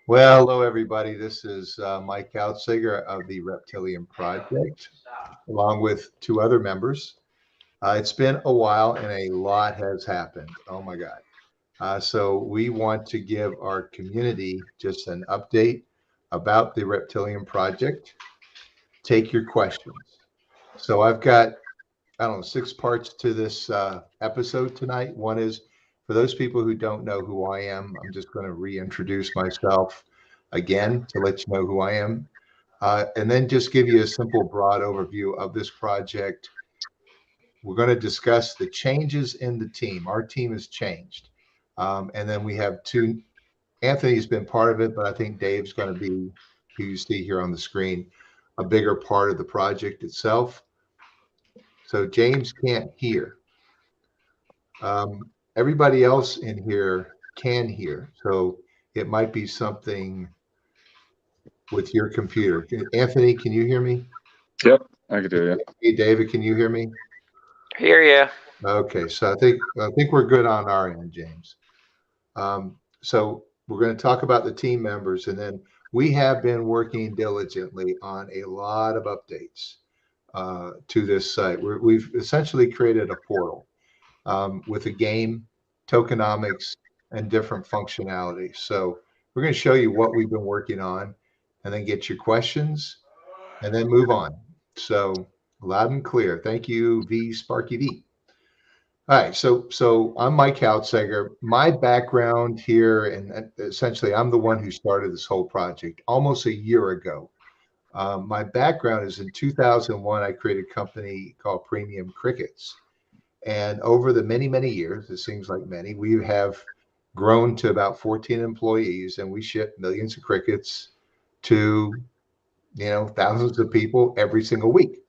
Well, hello everybody. This is Mike Houtzager of the Reptilium Project, along with two other members. It's been a while and a lot has happened. Oh my God. So we want to give our community just an update about the Reptilium Project. Take your questions. So I've got, I don't know, six parts to this episode tonight. One is for those people who don't know who I am, I'm just going to reintroduce myself again to let you know who I am. And then just give you a simple, broad overview of this project. We're going to discuss the changes in the team. Our team has changed. And then we have two, Anthony's been part of it, but I think Dave's going to be, who you see here on the screen, a bigger part of the project itself. So James can't hear. Everybody else in here can hear. So it might be something with your computer. Anthony, can you hear me? Yep, I could do. Hey, David, can you hear me? Hear ya. Okay, so I think we're good on our end, James. So we're going to talk about the team members, and then we have been working diligently on a lot of updates to this site. We've essentially created a portal with a game, tokenomics, and different functionalities. So we're going to show you what we've been working on, and then get your questions, and then move on. So loud and clear. Thank you, V Sparky V. All right, so I'm Mike Houtzager. My background here, and essentially, I'm the one who started this whole project almost a year ago. My background is in 2001. I created a company called Premium Crickets, and over the many many years, it seems like many, we have grown to about 14 employees, and we ship millions of crickets to thousands of people every single week.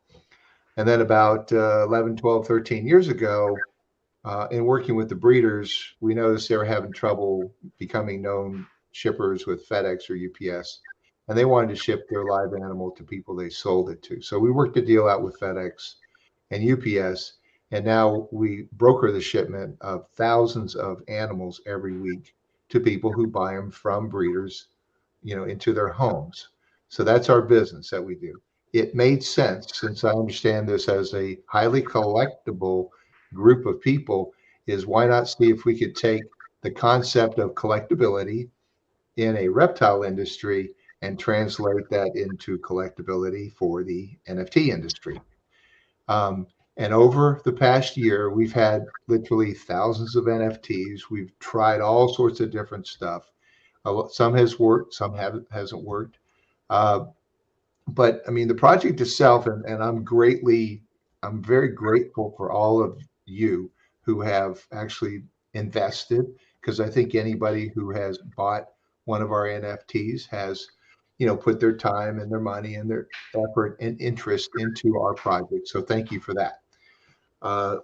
And then about 11, 12, 13 years ago, in working with the breeders, we noticed they were having trouble becoming known shippers with FedEx or UPS, and they wanted to ship their live animal to people they sold it to. So we worked a deal out with FedEx and UPS, and now we broker the shipment of thousands of animals every week to people who buy them from breeders, into their homes. So that's our business that we do. It made sense, since I understand this as a highly collectible group of people, is why not see if we could take the concept of collectability in a reptile industry and translate that into collectability for the NFT industry. Um, and over the past year, we've had literally thousands of NFTs. We've tried all sorts of different stuff. Some has worked, some hasn't worked. Uh, but I mean, the project itself, and I'm very grateful for all of you who have actually invested, because I think anybody who has bought one of our NFTs has, put their time and their money and their effort and interest into our project. So thank you for that. Uh,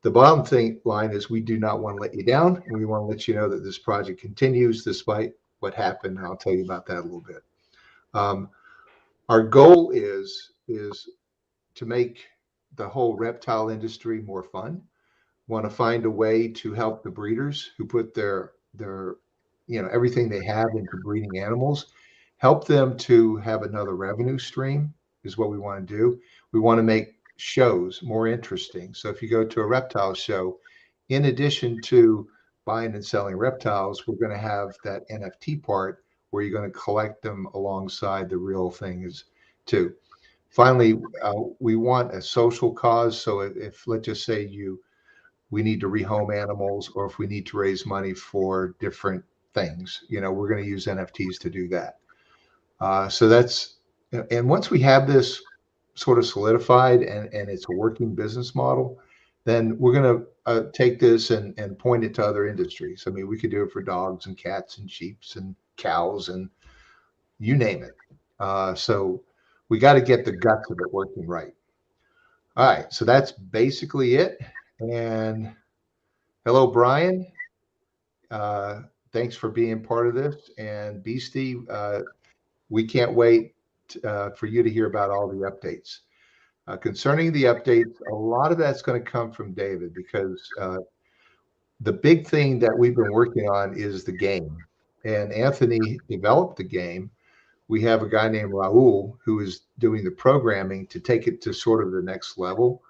the bottom thing line is we do not want to let you down, and we want to let you know that this project continues despite what happened. And I'll tell you about that a little bit. Um, our goal is to make the whole reptile industry more fun. Want to find a way to help the breeders who put their everything they have into breeding animals, help them to have another revenue stream is what we want to do. We want to make shows more interesting. So if you go to a reptile show, in addition to buying and selling reptiles, we're going to have that NFT part where you're going to collect them alongside the real things too. Finally, we want a social cause. So if let's just say we need to rehome animals, or if we need to raise money for different things, we're going to use NFTs to do that. So that's, and once we have this sort of solidified and it's a working business model, then we're going to take this and point it to other industries. I mean, we could do it for dogs and cats and sheep and cows and you name it. So we got to get the guts of it working right. All right, so that's basically it. And hello, Brian. Uh, Thanks for being part of this. And Beastie, we can't wait for you to hear about all the updates. Concerning the updates, a lot of that's going to come from David, because the big thing that we've been working on is the game. and Anthony developed the game. We have a guy named Raul who is doing the programming to take it to sort of the next level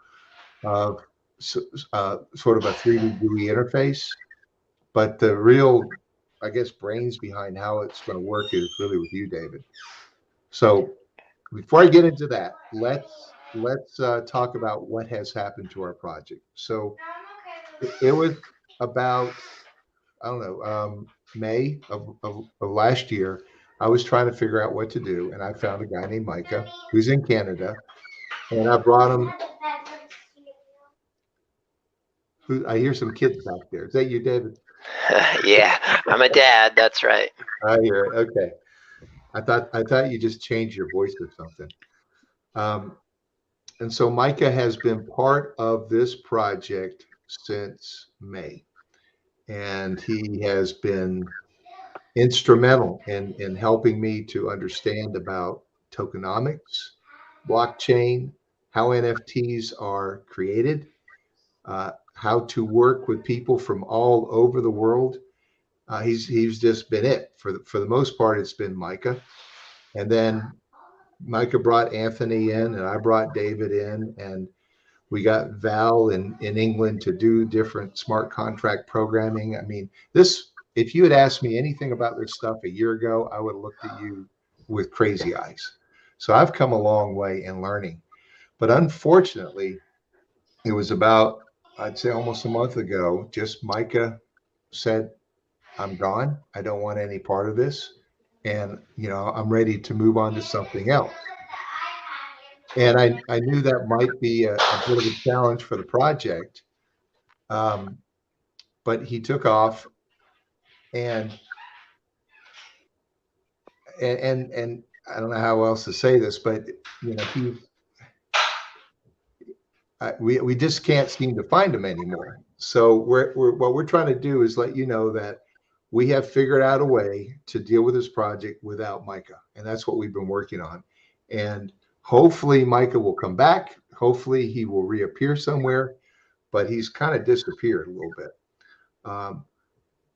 of sort of a 3D GUI interface. But the real, I guess, brains behind how it's going to work is really with you, David. So before I get into that, let's talk about what has happened to our project. So it was about, I don't know, May of last year. I was trying to figure out what to do, and I found a guy named Micah who's in Canada, and I brought him. I hear some kids back there. Is that you, David? Yeah, I'm a dad. That's right. I hear it. Okay. I thought you just changed your voice or something. Um, and so Micah has been part of this project since May, and he has been instrumental in helping me to understand about tokenomics, blockchain, how NFTs are created, how to work with people from all over the world. He's just been it for the most part. It's been Micah, and then Micah brought Anthony in, and I brought David in, and we got Val in England to do different smart contract programming. I mean, this, if you had asked me anything about this stuff a year ago, I would have looked at you with crazy eyes. So I've come a long way in learning. But unfortunately, it was about, I'd say almost a month ago, just Micah said, I'm gone. I don't want any part of this. And, I'm ready to move on to something else. And I knew that might be a bit of a challenge for the project. But he took off, and and I don't know how else to say this, but we just can't seem to find him anymore. So what we're trying to do is let you know that we have figured out a way to deal with this project without Micah, and that's what we've been working on. And hopefully Micah will come back. Hopefully he will reappear somewhere, but he's kind of disappeared a little bit.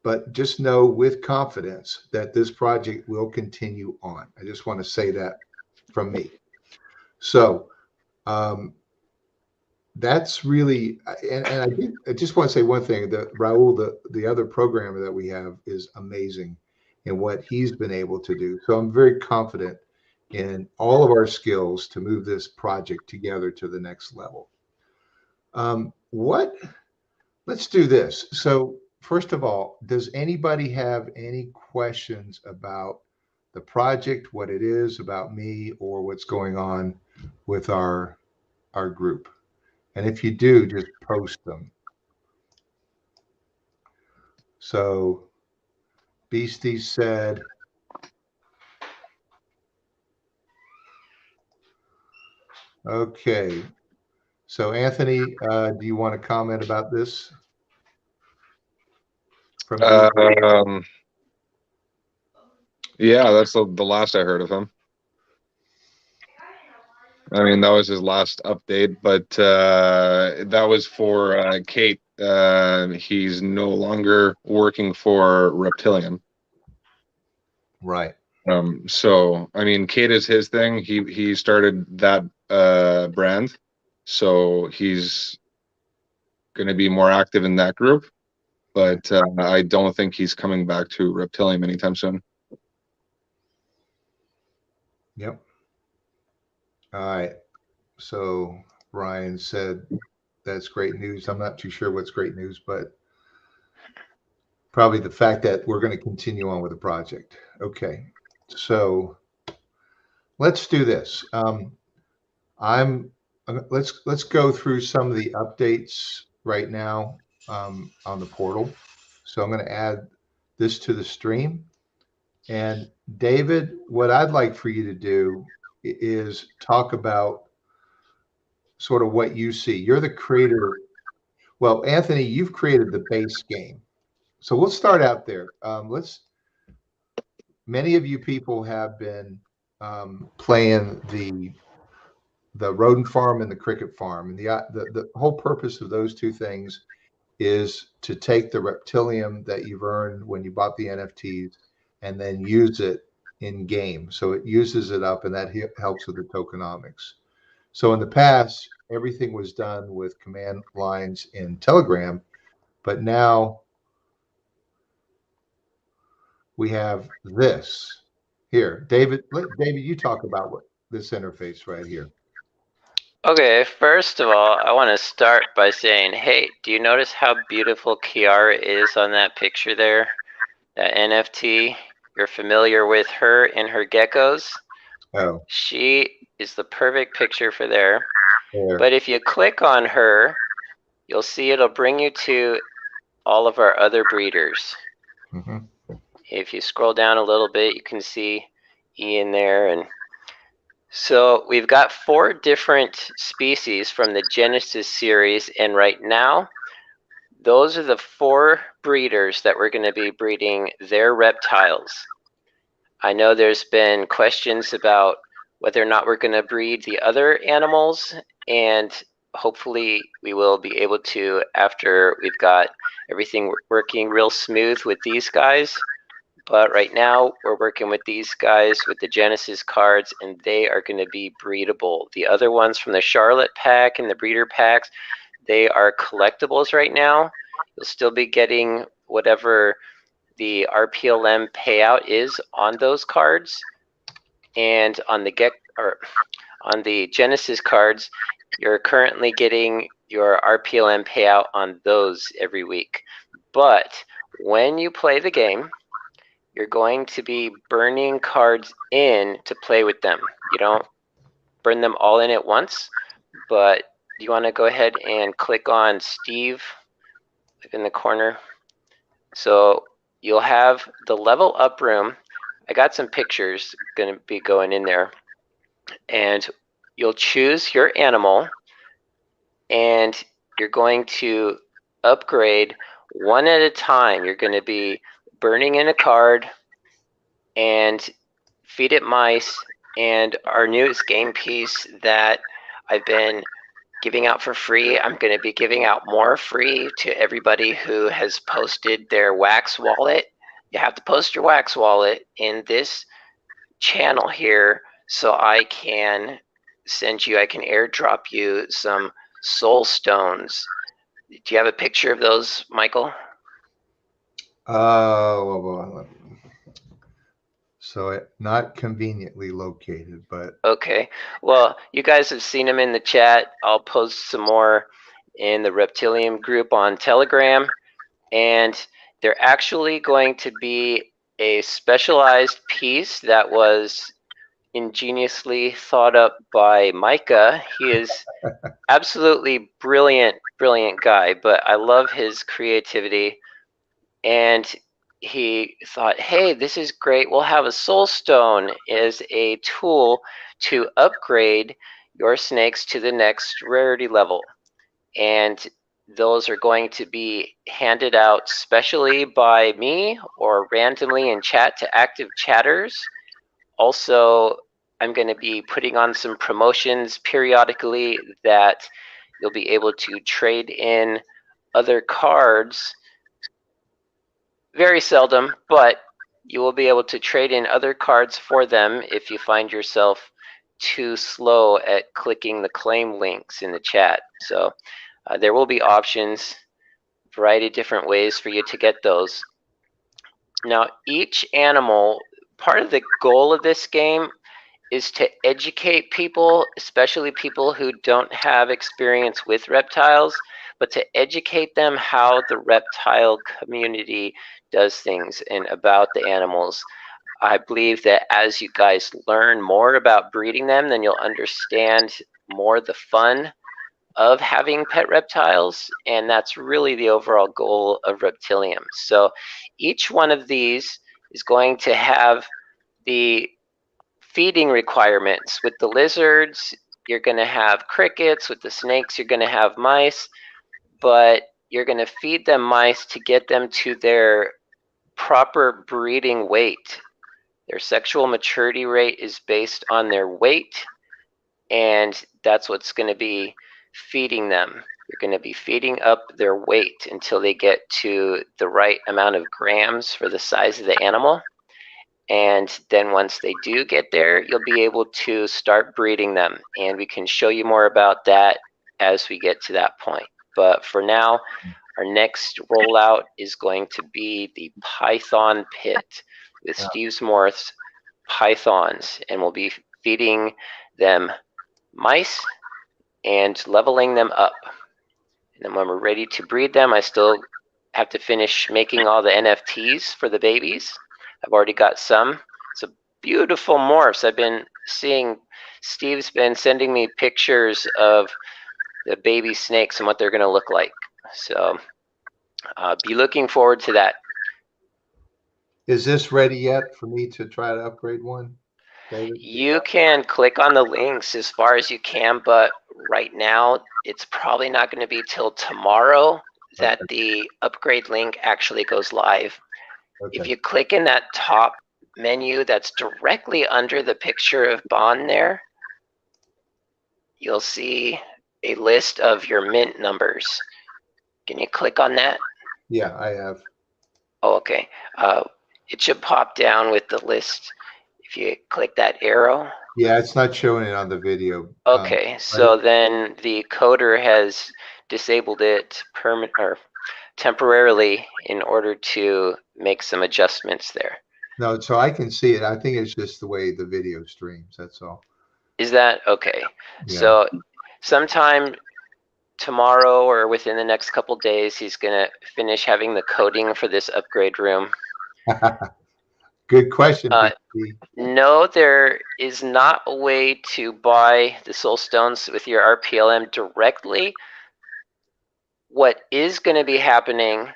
But just know with confidence that this project will continue on. I just want to say that from me. So that's really, and I just want to say one thing, that Raul, the other programmer that we have, is amazing in what he's been able to do. So I'm very confident in all of our skills to move this project together to the next level. Let's do this. So first of all, does anybody have any questions about the project, what it is, about me, or what's going on with our group? And if you do, just post them. So Beastie said, okay. So Anthony, do you want to comment about this? Yeah, that's the last I heard of him. I mean, that was his last update, but that was for Kate. He's no longer working for Reptilium. Right. So I mean, Kate is his thing. He started that brand, so he's going to be more active in that group. But I don't think he's coming back to Reptilium anytime soon. Yep. All right. So Ryan said that's great news. I'm not too sure what's great news, but probably the fact that we're going to continue on with the project. Okay. So let's do this. Let's go through some of the updates right now on the portal. So I'm going to add this to the stream. And David, what I'd like for you to do is talk about sort of what you see. You're the creator. Well, Anthony, you've created the base game. So we'll start out there. Many of you people have been playing the rodent farm and the cricket farm, and the whole purpose of those two things is to take the Reptilium that you've earned when you bought the NFTs, and then use it in game. So it uses it up, and that helps with the tokenomics. So in the past, everything was done with command lines in Telegram, but now we have this here. David, David, you talk about what this interface right here. Okay, first of all, I want to start by saying, hey, do you notice how beautiful Kiara is on that picture there? That NFT? You're familiar with her and her geckos? Oh, She is the perfect picture for there. there. But if you click on her, you'll see it'll bring you to all of our other breeders. Mm-hmm. If you scroll down a little bit, you can see Ian there. And so we've got 4 different species from the Genesis series, and right now, those are the 4 breeders that we're going to be breeding their reptiles. I know there's been questions about whether or not we're going to breed the other animals, and hopefully we will be able to after we've got everything working real smooth with these guys. But right now we're working with these guys with the Genesis cards, and they are going to be breedable. The other ones from the Charlotte pack and the breeder packs, they are collectibles right now. You'll still be getting whatever the RPLM payout is on those cards, and on the Genesis cards, you're currently getting your RPLM payout on those every week. But when you play the game, you're going to be burning cards in to play with them. You don't burn them all in at once, but you want to go ahead and click on Steve in the corner. So you'll have the level up room. I got some pictures going to be going in there, and you'll choose your animal, and you're going to upgrade one at a time. You're going to be burning in a card and feed it mice, and our newest game piece that I've been giving out for free. I'm going to be giving out more free to everybody who has posted their wax wallet. You have to post your wax wallet in this channel here so I can I can airdrop you some soul stones. Do you have a picture of those, Michael? Well, so not conveniently located, but Okay. Well, you guys have seen them in the chat. I'll post some more in the Reptilium group on Telegram. And they're actually going to be a specialized piece that was ingeniously thought up by Micah. He is absolutely brilliant, brilliant guy, but I love his creativity. And he thought, hey, this is great. We'll have a soul stone as a tool to upgrade your snakes to the next rarity level. And those are going to be handed out specially by me or randomly in chat to active chatters. Also, I'm going to be putting on some promotions periodically that you'll be able to trade in other cards. Very seldom, but you will be able to trade in other cards for them if you find yourself too slow at clicking the claim links in the chat. So there will be options, variety of different ways for you to get those. Now, each animal, part of the goal of this game is to educate people, especially people who don't have experience with reptiles, but to educate them how the reptile community does things and about the animals. I believe that as you guys learn more about breeding them, then you'll understand more the fun of having pet reptiles, and that's really the overall goal of Reptilium. So each one of these is going to have the feeding requirements. With the lizards, you're going to have crickets. With the snakes, you're going to have mice, but you're going to feed them mice to get them to their proper breeding weight. Their sexual maturity rate is based on their weight, and that's what's going to be feeding them. You're going to be feeding up their weight until they get to the right amount of grams for the size of the animal. And then once they do get there, you'll be able to start breeding them. And we can show you more about that as we get to that point. But for now, our next rollout is going to be the Python pit with Steve Smorth's pythons. And we'll be feeding them mice and leveling them up. And then when we're ready to breed them, I still have to finish making all the NFTs for the babies. I've already got some. It's a beautiful morphs. I've been seeing, Steve's been sending me pictures of the baby snakes and what they're going to look like. So be looking forward to that. Is this ready yet for me to try to upgrade one, David? You can click on the links as far as you can, but right now it's probably not going to be till tomorrow that the upgrade link actually goes live. Okay. If you click in that top menu that's directly under the picture of Bond there, you'll see a list of your mint numbers. Can you click on that? Yeah, I have. Oh, okay. It should pop down with the list if you click that arrow. Yeah, it's not showing it on the video. Okay, so then the coder has disabled it temporarily in order to make some adjustments there. No, so I can see it. I think it's just the way the video streams. That's all. Is that okay? Yeah. So sometime tomorrow or within the next couple days, he's gonna finish having the coding for this upgrade room. Good question. No, there is not a way to buy the soul stones with your RPLM directly. What is going to be happening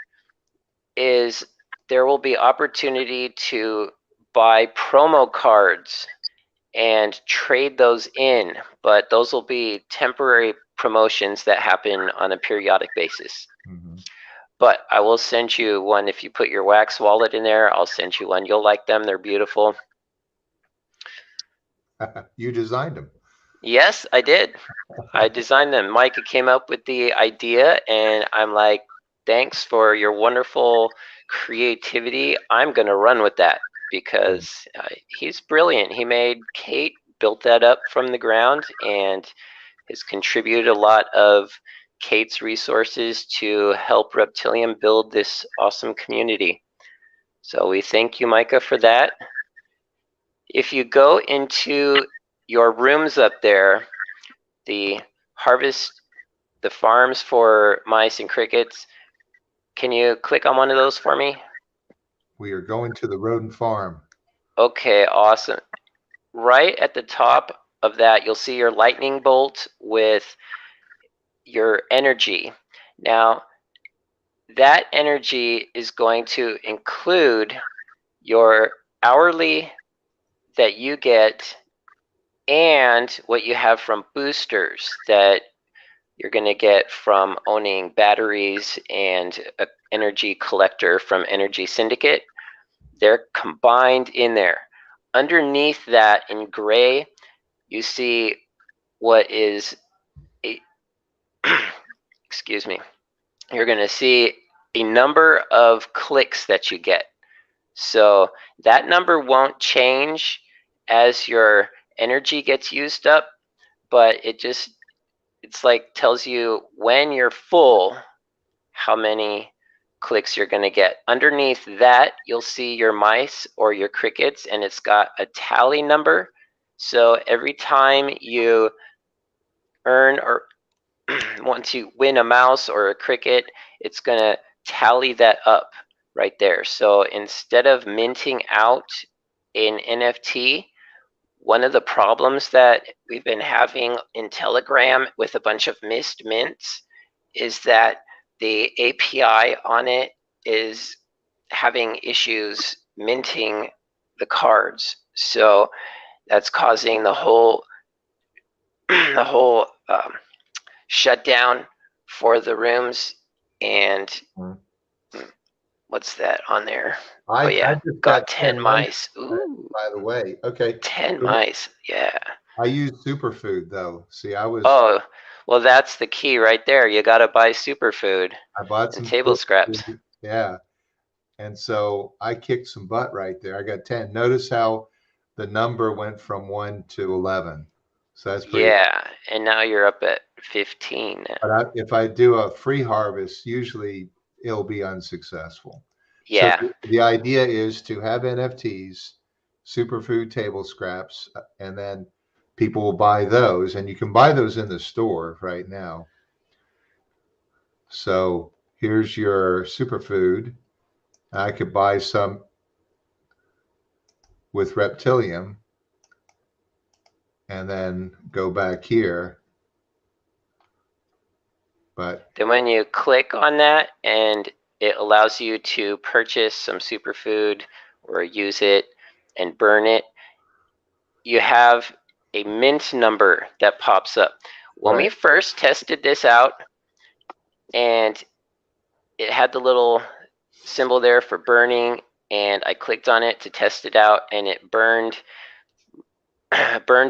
is there will be opportunity to buy promo cards and trade those in, but those will be temporary promotions that happen on a periodic basis. Mm-hmm. But I will send you one. If you put your wax wallet in there, I'll send you one. You'll like them. They're beautiful. You designed them. Yes, I did. I designed them. Micah came up with the idea, and I'm like, thanks for your wonderful creativity. I'm going to run with that because he's brilliant. He made Kate, built that up from the ground, and has contributed a lot of Kate's resources to help Reptilium build this awesome community. So we thank you, Micah, for that. If you go into your rooms up there, the farms for mice and crickets, can you click on one of those for me? We are going to the rodent farm. Okay, awesome. Right at the top of that, you'll see your lightning bolt with your energy. Now, that energy is going to include your hourly that you get and what you have from boosters that you're going to get from owning batteries and an energy collector from Energy Syndicate. They're combined in there. Underneath that in gray, you see what is a excuse me. You're going to see a number of clicks that you get. So that number won't change as your energy gets used up, but it's like tells you when you're full how many clicks you're going to get. Underneath that, you'll see your mice or your crickets, and it's got a tally number. So every time you earn or want to win a mouse or a cricket, it's going to tally that up right there. So instead of minting out an NFT, one of the problems that we've been having in Telegram with a bunch of missed mints is that the API on it is having issues minting the cards. So that's causing the whole shutdown for the rooms. And what's that on there? I just got 10 mice. Ooh, by the way. Okay. 10 mice. Yeah. I use superfood though. See, Oh, well, that's the key right there. You got to buy superfood. I bought some table scraps. Yeah. And so I kicked some butt right there. I got 10. Notice how the number went from 1 to 11. So that's pretty. Yeah, and now you're up at 15 now. But if I do a free harvest, usually it'll be unsuccessful. So Yeah, the idea is to have NFTs, superfood table scraps, and then people will buy those, and you can buy those in the store right now. So here's your superfood. I could buy some with Reptilium and then go back here. But then when you click on that and it allows you to purchase some superfood or use it and burn it, you have a mint number that pops up. When we right. first tested this out and it had the little symbol there for burning, and I clicked on it to test it out, and it burned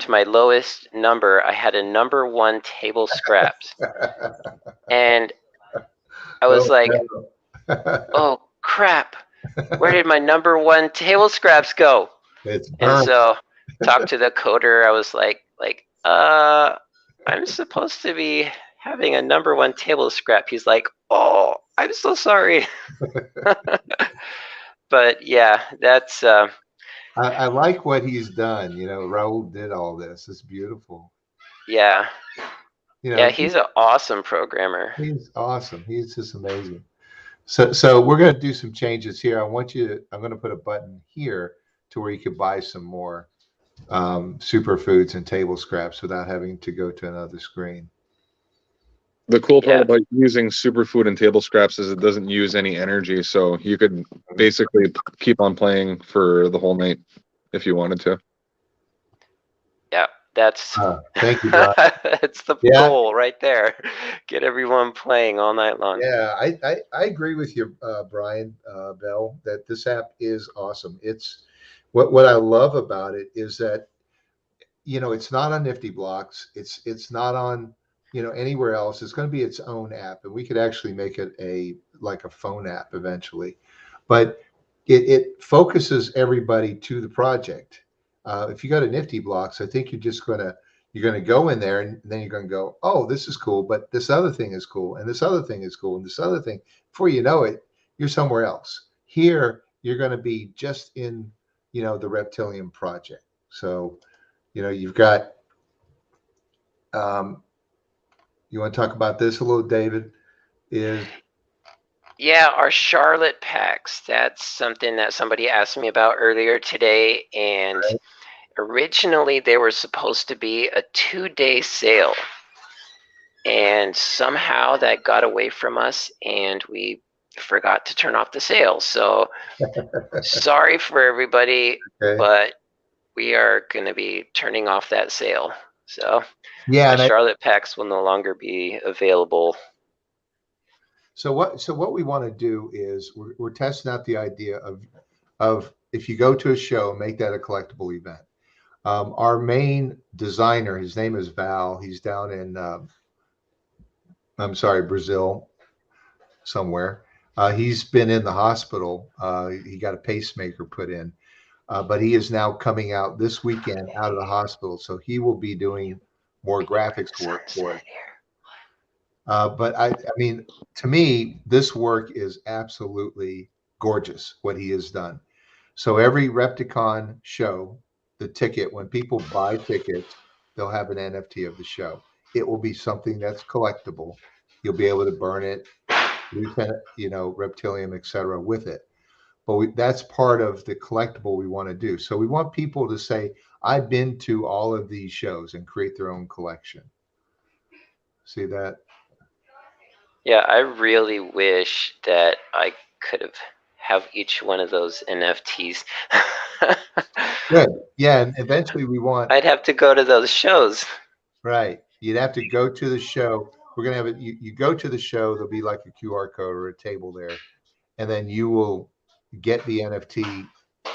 my lowest number. I had a number 1 table scraps, and I was Oh, like, no. oh crap, where did my number 1 table scraps go? It's And burnt. so talked to the coder. I was like I'm supposed to be having a number 1 table scrap. He's like, oh, I'm so sorry. But yeah, that's I like what he's done. You know, Raul did all this. It's beautiful. yeah. You know, Yeah, he's an awesome programmer. he's awesome. He's just amazing. So we're going to do some changes here. I'm going to put a button here to where you can buy some more superfoods and table scraps without having to go to another screen. The cool part Yeah. about using superfood and table scraps is it doesn't use any energy, so you could basically keep on playing for the whole night if you wanted to. Yeah, that's Thank you, Brian. that's the Yeah. goal right there. Get everyone playing all night long. Yeah, I agree with you, Brian Bell, that this app is awesome. It's what I love about it is that, you know, it's not on Nifty Blocks. It's not on, you know, anywhere else. It's going to be its own app, and we could actually make it like a phone app eventually. But it focuses everybody to the project. If you go to Nifty Blocks, I think you're gonna go in there and then you're gonna go, oh, this is cool, but this other thing is cool, and this other thing is cool, and this other thing. Before you know it, you're somewhere else. Here, you're gonna be just in, you know, the Reptilium project. So, you know, you've got. You want to talk about this a little, David? Yeah, our Charlotte packs. That's something that somebody asked me about earlier today, and originally they were supposed to be a 2-day sale, and somehow that got away from us, and we forgot to turn off the sale. So sorry for everybody, Okay. but we are going to be turning off that sale. So Yeah, the Charlotte packs will no longer be available. So what we want to do is we're testing out the idea of if you go to a show, make that a collectible event. Our main designer, his name is Val. He's down in I'm sorry, Brazil somewhere. He's been in the hospital. He got a pacemaker put in, but he is now coming out this weekend out of the hospital. So he will be doing more graphics work for it. But I mean, to me, this work is absolutely gorgeous, what he has done. So every Repticon show, the ticket, when people buy tickets, they'll have an NFT of the show. It will be something that's collectible. You'll be able to burn it, you know, Reptilium, etc., with it. But that's part of the collectible we want to do. So we want people to say, I've been to all of these shows and create their own collection. See that? Yeah, I really wish that I could have each one of those NFTs. Good. Yeah, and eventually we want. I'd have to go to those shows. Right. You'd have to go to the show. We're gonna have it. You go to the show. There'll be like a QR code or a table there, and then you will get the NFT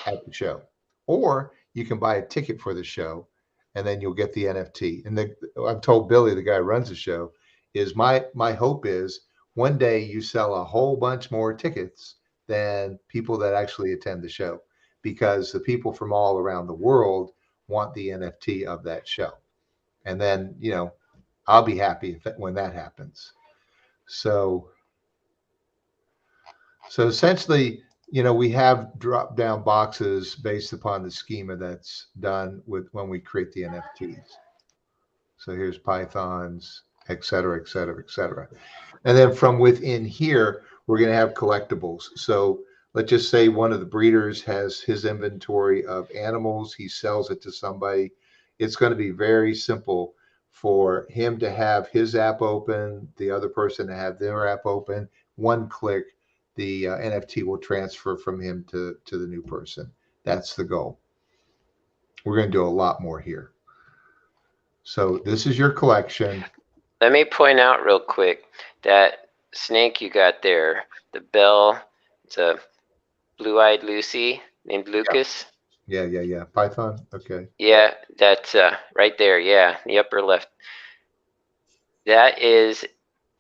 at the show, or you can buy a ticket for the show, and then you'll get the NFT. And I've told Billy, the guy who runs the show, is my hope is one day you sell a whole bunch more tickets than people that actually attend the show, because the people from all around the world want the NFT of that show. And then, I'll be happy when that happens. So essentially, we have drop down boxes based upon the schema that's done with when we create the NFTs. So here's Pythons, et cetera, et cetera, et cetera. And then from within here, we're going to have collectibles. So let's just say one of the breeders has his inventory of animals. He sells it to somebody. It's going to be very simple for him to have his app open, the other person to have their app open. One click, the NFT will transfer from him to the new person. That's the goal. We're going to do a lot more here. So this is your collection. Let me point out real quick that snake you got there, the bell, it's a blue-eyed Lucy named Lucas. Yeah. Python. Okay. Yeah, that's right there. Yeah, the upper left. That is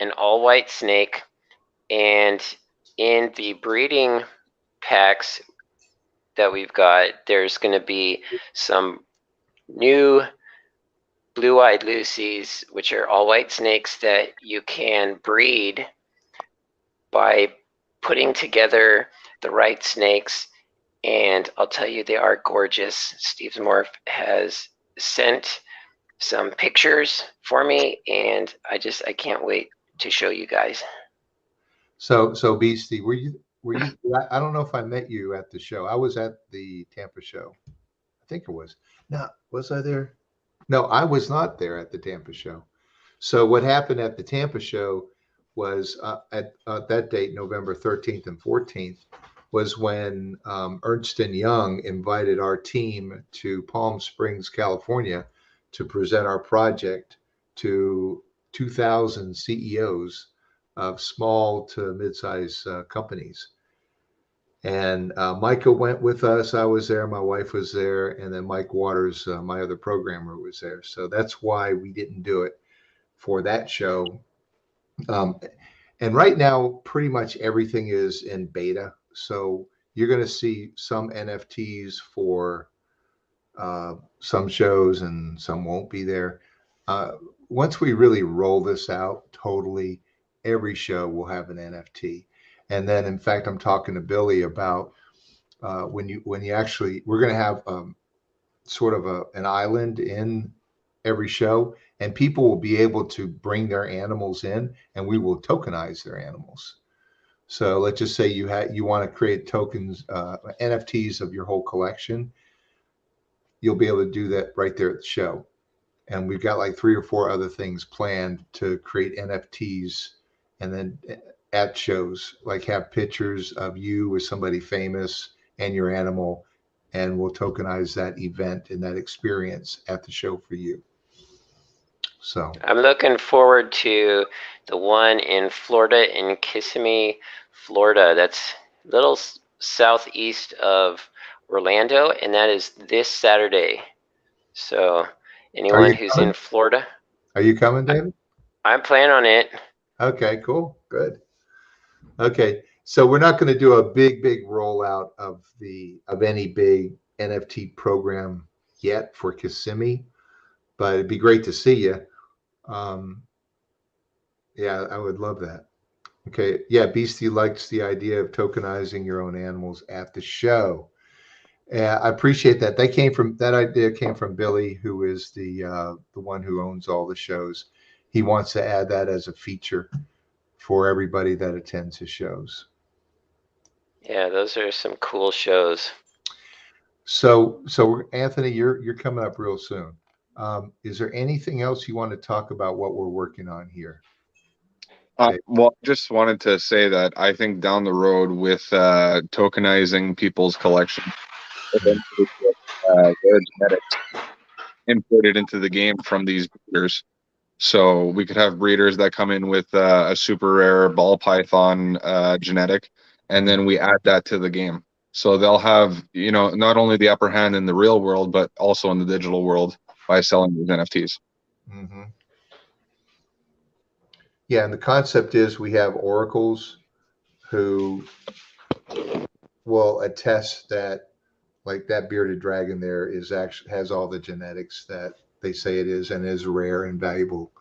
an all-white snake, and in the breeding packs that we've got, there's going to be some new blue-eyed Lucies, which are all-white snakes that you can breed by putting together the right snakes. And I'll tell you, they are gorgeous. Steve Morph has sent some pictures for me, and I can't wait to show you guys. So Beastie, were you? I don't know if I met you at the show. I was at the Tampa show. I think it was. No, was I there? No, I was not there at the Tampa show. So what happened at the Tampa show was at that date, November 13th and 14th, was when Ernst & Young invited our team to Palm Springs, California, to present our project to 2,000 CEOs of small to mid-sized companies. And Micah went with us. I was there. My wife was there. And then Mike Waters, my other programmer, was there. So that's why we didn't do it for that show. And right now, pretty much everything is in beta. So you're going to see some NFTs for some shows and some won't be there. Once we really roll this out totally, every show will have an NFT. And then, in fact, I'm talking to Billy about when you actually, we're going to have sort of an island in every show, and people will be able to bring their animals in, and we will tokenize their animals. So let's just say you want to create tokens, NFTs of your whole collection. You'll be able to do that right there at the show. And we've got like 3 or 4 other things planned to create NFTs, and then at shows, like have pictures of you with somebody famous and your animal, and we'll tokenize that event and that experience at the show for you. So I'm looking forward to the one in Florida, in Kissimmee, Florida. That's a little southeast of Orlando, and that is this Saturday. So anyone who's in Florida. Are you coming, David? I'm planning on it. Okay, cool. Good. Okay. So we're not going to do a big rollout of any big NFT program yet for Kissimmee, but it'd be great to see you. Yeah, I would love that. Okay. Yeah, Beastie likes the idea of tokenizing your own animals at the show. I appreciate that. That idea came from Billy, who is the one who owns all the shows. He wants to add that as a feature for everybody that attends his shows. Yeah, those are some cool shows. So Anthony, you're coming up real soon. Is there anything else you want to talk about what we're working on here? Well, I just wanted to say that I think down the road with tokenizing people's collection, eventually their genetics inputted into the game from these breeders. So we could have breeders that come in with a super rare ball python genetic, and then we add that to the game. So they'll have, not only the upper hand in the real world, but also in the digital world by selling these NFTs. Mm-hmm. Yeah, and the concept is we have oracles who will attest that like that bearded dragon there is actually has all the genetics that they say it is and is rare and valuable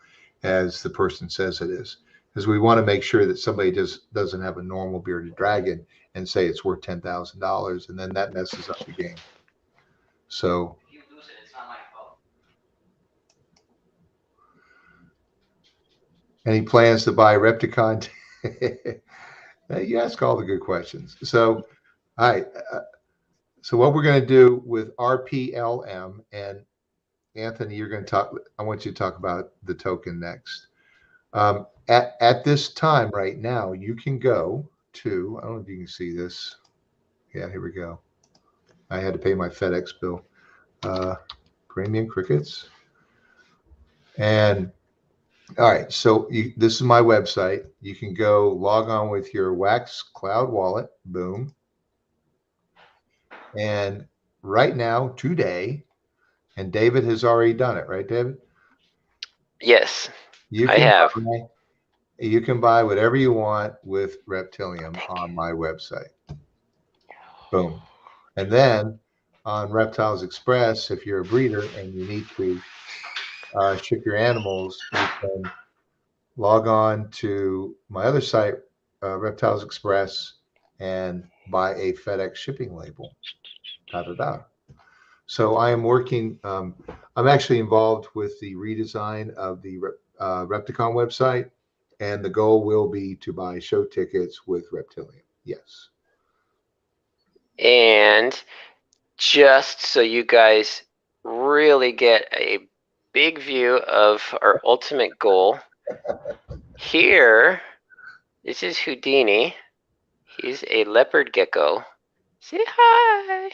as the person says it is. Because we want to make sure that somebody just doesn't have a normal bearded dragon and say it's worth $10,000, and then that messes up the game. So If you lose it, it's not my fault. any plans to buy Repticon? You ask all the good questions. So, all right. So what we're going to do with RPLM, and Anthony, you're going to talk. I want you to talk about the token next. At this time right now, you can go to. I don't know if you can see this. Yeah, here we go. I had to pay my FedEx bill. Premium crickets. And all right, so this is my website. You can go log on with your Wax Cloud wallet. Boom. And right now, today, and David has already done it, right, David? Yes, You I can have. buy whatever you want with Reptilium on my website. Boom. And then on Reptiles Express, if you're a breeder and you need to ship your animals, you can log on to my other site, Reptiles Express, and buy a FedEx shipping label. Da da da. So I am working. I'm actually involved with the redesign of the Repticon website, and the goal will be to buy show tickets with Reptilium. Yes. And just so you guys really get a big view of our ultimate goal, here, this is Houdini. He's a leopard gecko. Say hi.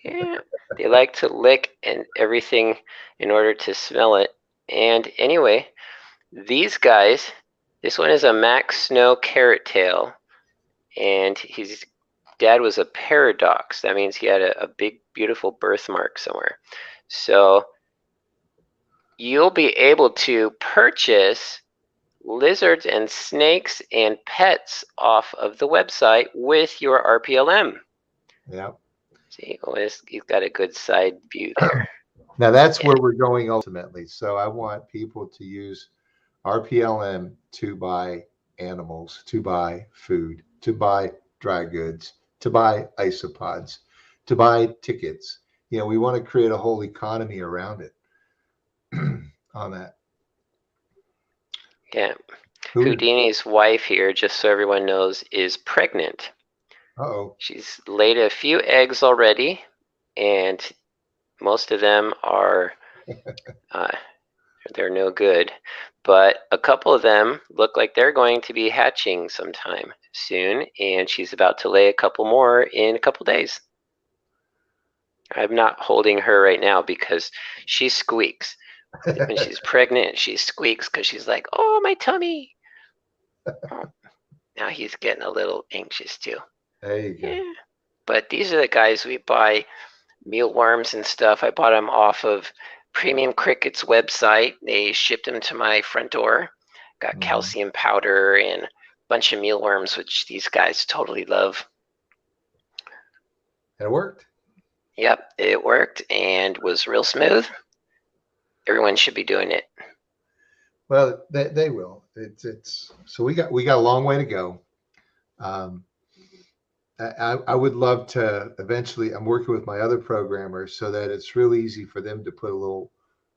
Yeah. They like to lick and everything in order to smell it. And anyway, these guys, this one is a Max Snow carrot tail, and his dad was a paradox. That means he had a big, beautiful birthmark somewhere. So you'll be able to purchase lizards and snakes and pets off of the website with your RPLM. Yeah. See, oh, he's got a good side view there. Now that's where we're going ultimately. So I want people to use RPLM to buy animals, to buy food, to buy dry goods, to buy isopods, to buy tickets. We want to create a whole economy around it on that. Yeah. Houdini's wife here, just so everyone knows, is pregnant. Uh-oh. She's laid a few eggs already, and most of them are they're no good. But a couple of them look like they're going to be hatching sometime soon, and she's about to lay a couple more in a couple days. I'm not holding her right now because she squeaks. When she's pregnant, she squeaks because she's like, oh, my tummy. Oh, now he's getting a little anxious too. There you go. Yeah. But these are the guys we buy mealworms and stuff. I bought them off of Premium Cricket's website. They shipped them to my front door. Got calcium powder and a bunch of mealworms, which these guys totally love. It worked. Yep, it worked and was real smooth. Everyone should be doing it. Well, they will. It's so we got a long way to go. I would love to eventually. I'm working with my other programmers so that it's real easy for them to put a little,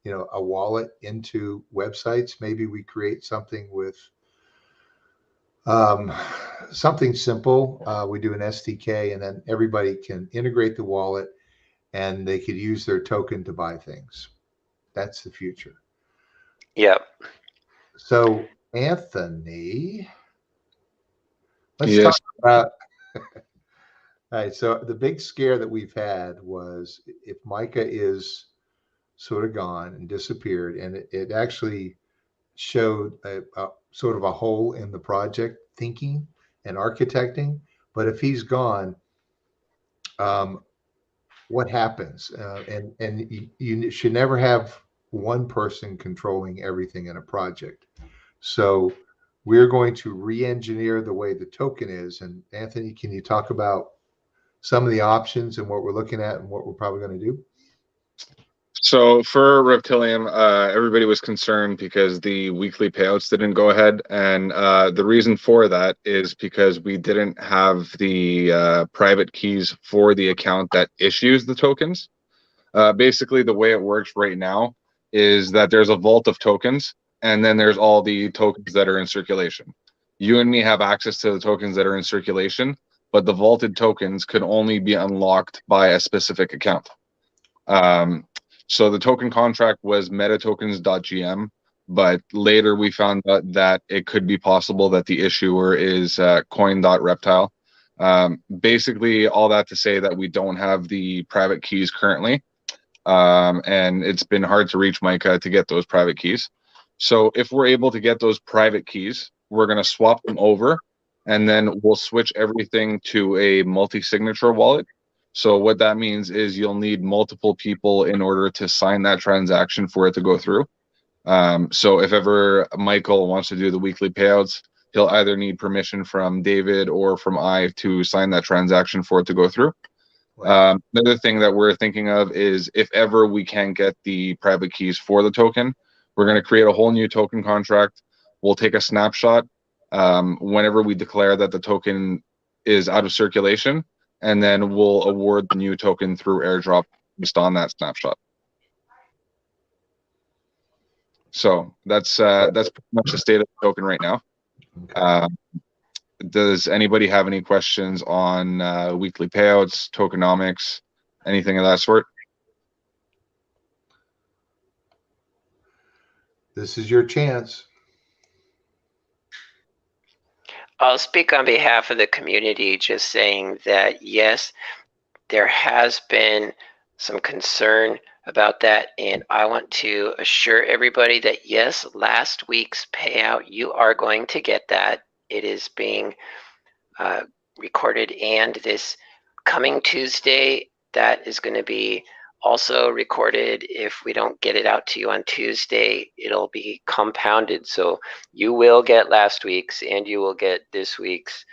a wallet into websites. Maybe we create something with something simple. We do an SDK, and then everybody can integrate the wallet, and they could use their token to buy things. That's the future. Yep. So, Anthony, let's Yes. talk about. All right. So the big scare that we've had was if Micah is sort of gone and disappeared, and it actually showed a sort of a hole in the project thinking and architecting. But if he's gone, what happens? And you should never have one person controlling everything in a project. So we're going to re-engineer the way the token is. And Anthony, can you talk about some of the options and what we're looking at and what we're probably going to do? So for Reptilium, everybody was concerned because the weekly payouts didn't go ahead, and the reason for that is because we didn't have the private keys for the account that issues the tokens. Basically, the way it works right now is that there's a vault of tokens, and then there's all the tokens that are in circulation. You and me have access to the tokens that are in circulation, but the vaulted tokens could only be unlocked by a specific account. So the token contract was metatokens.gm, but later we found out that it could be possible that the issuer is coin.reptile. Basically, all that to say that we don't have the private keys currently, and it's been hard to reach Micah to get those private keys. So if we're able to get those private keys, we're going to swap them over, and then we'll switch everything to a multi-signature wallet. So what that means is you'll need multiple people in order to sign that transaction for it to go through. So if ever Michael wants to do the weekly payouts, he'll either need permission from David or from I to sign that transaction for it to go through. Another thing that we're thinking of is if ever we can get the private keys for the token, we're going to create a whole new token contract. We'll take a snapshot whenever we declare that the token is out of circulation, and then we'll award the new token through airdrop based on that snapshot. So that's pretty much the state of the token right now. Okay. Does anybody have any questions on weekly payouts, tokenomics, anything of that sort? This is your chance. I'll speak on behalf of the community, just saying that yes, there has been some concern about that, and I want to assure everybody that yes, last week's payout, you are going to get that. It is being recorded, and this coming Tuesday, that is going to be also recorded. If we don't get it out to you on Tuesday, it'll be compounded. So you will get last week's and you will get this week's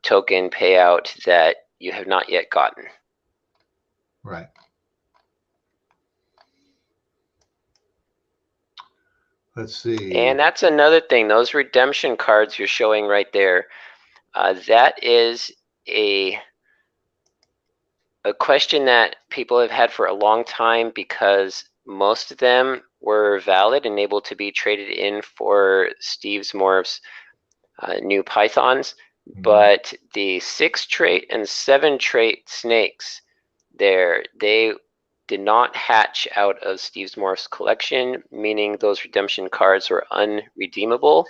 token payout that you have not yet gotten. Right. Let's see. And that's another thing, those redemption cards you're showing right there, that is a question that people have had for a long time, because most of them were valid and able to be traded in for Steve's Morph's new Pythons. But the 6 trait and 7 trait snakes, they did not hatch out of Steve's Morph's collection, meaning those redemption cards were unredeemable.